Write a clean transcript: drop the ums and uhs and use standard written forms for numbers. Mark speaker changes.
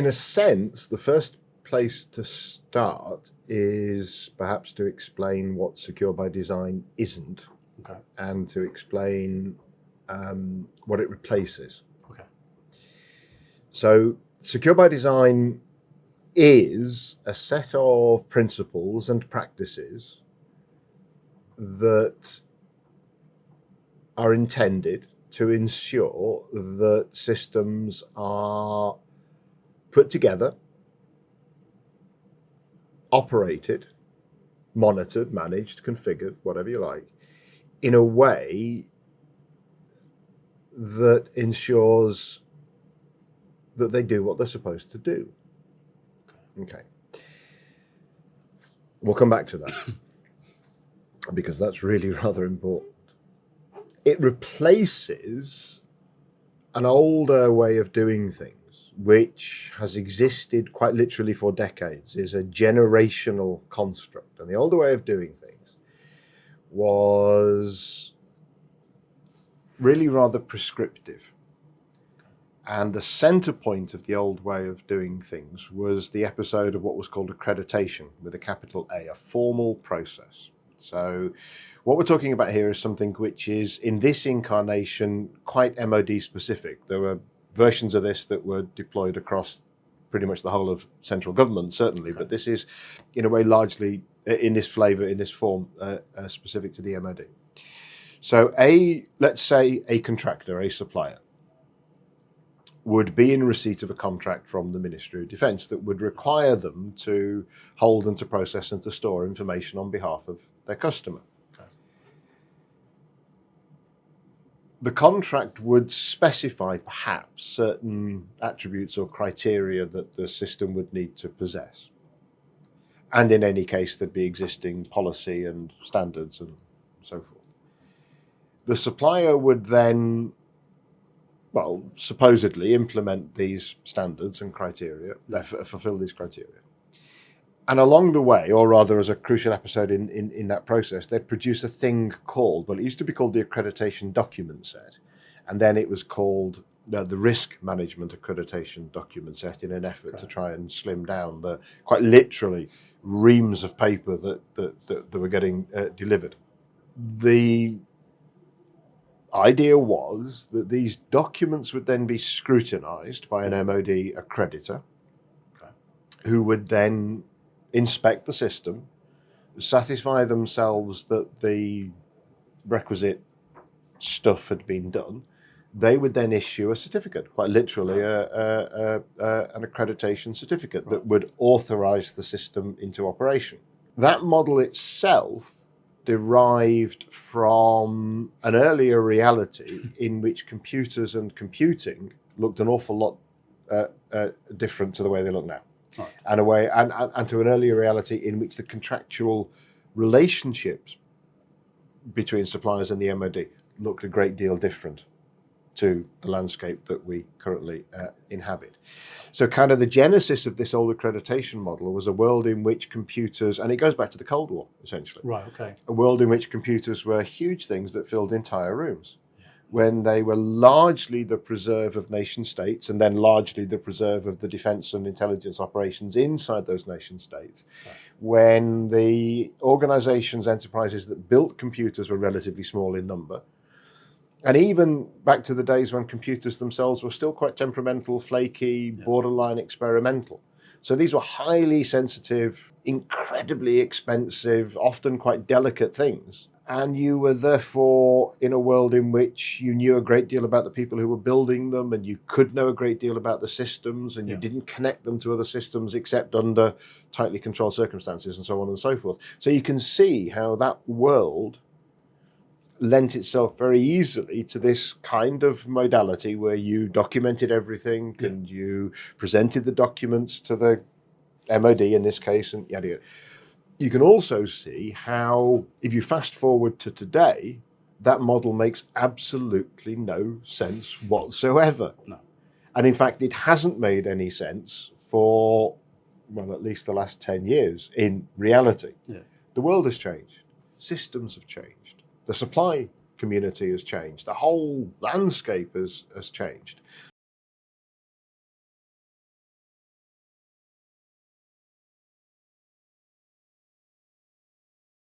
Speaker 1: In a sense, the first place to start is perhaps to explain what secure by design isn't,
Speaker 2: Okay.
Speaker 1: and to explain what it replaces.
Speaker 2: Okay.
Speaker 1: So, secure by design is a set of principles and practices that are intended to ensure that systems are put together, operated, monitored, managed, configured, whatever you like, in a way that ensures that they do what they're supposed to do. Okay. We'll come back to that because that's really rather important. It replaces an older way of doing things, which has existed quite literally for decades, is a generational construct. And the older way of doing things was really rather prescriptive. And the center point of the old way of doing things was the episode of what was called accreditation, with a capital A, a formal process. So what we're talking about here is something which is, in this incarnation, quite MOD specific. There were versions of this that were deployed across pretty much the whole of central government, certainly, but this is, in a way, largely, in this flavour, in this form, specific to the MOD. So let's say a contractor, a supplier, would be in receipt of a contract from the Ministry of Defence that would require them to hold and to process and to store information on behalf of their customer.
Speaker 2: Okay.
Speaker 1: The contract would specify perhaps certain attributes or criteria that the system would need to possess. And in any case, there'd be existing policy and standards and so forth. The supplier would then, well, supposedly implement these standards and criteria, fulfill these criteria. And along the way, or rather as a crucial episode in that process, they'd produce a thing called, well, it used to be called the accreditation document set. And then it was called the risk management accreditation document set, in an effort to try and slim down the, quite literally, reams of paper that were getting delivered. The idea was that these documents would then be scrutinised by an MOD accreditor, who would then inspect the system, satisfy themselves that the requisite stuff had been done. They would then issue a certificate, quite literally an accreditation certificate that would authorise the system into operation. That model itself derived from an earlier reality in which computers and computing looked an awful lot different to the way they look now.
Speaker 2: Right.
Speaker 1: And to an earlier reality in which the contractual relationships between suppliers and the MOD looked a great deal different to the landscape that we currently inhabit. So kind of the genesis of this old accreditation model was a world in which computers, and it goes back to the Cold War, essentially.
Speaker 2: Right, okay.
Speaker 1: A world in which computers were huge things that filled entire rooms, when they were largely the preserve of nation states, and then largely the preserve of the defence and intelligence operations inside those nation states, when the organisations, enterprises that built computers were relatively small in number. And even back to the days when computers themselves were still quite temperamental, flaky, borderline experimental. So these were highly sensitive, incredibly expensive, often quite delicate things. And you were therefore in a world in which you knew a great deal about the people who were building them, and you could know a great deal about the systems, and you didn't connect them to other systems except under tightly controlled circumstances, and so on and so forth. So you can see how that world lent itself very easily to this kind of modality where you documented everything and you presented the documents to the MOD in this case, and yada yada. You can also see how, if you fast forward to today, that model makes absolutely no sense whatsoever.
Speaker 2: No.
Speaker 1: And in fact, it hasn't made any sense for, well, at least the last 10 years in reality.
Speaker 2: Yeah.
Speaker 1: The world has changed. Systems have changed. The supply community has changed. The whole landscape has changed.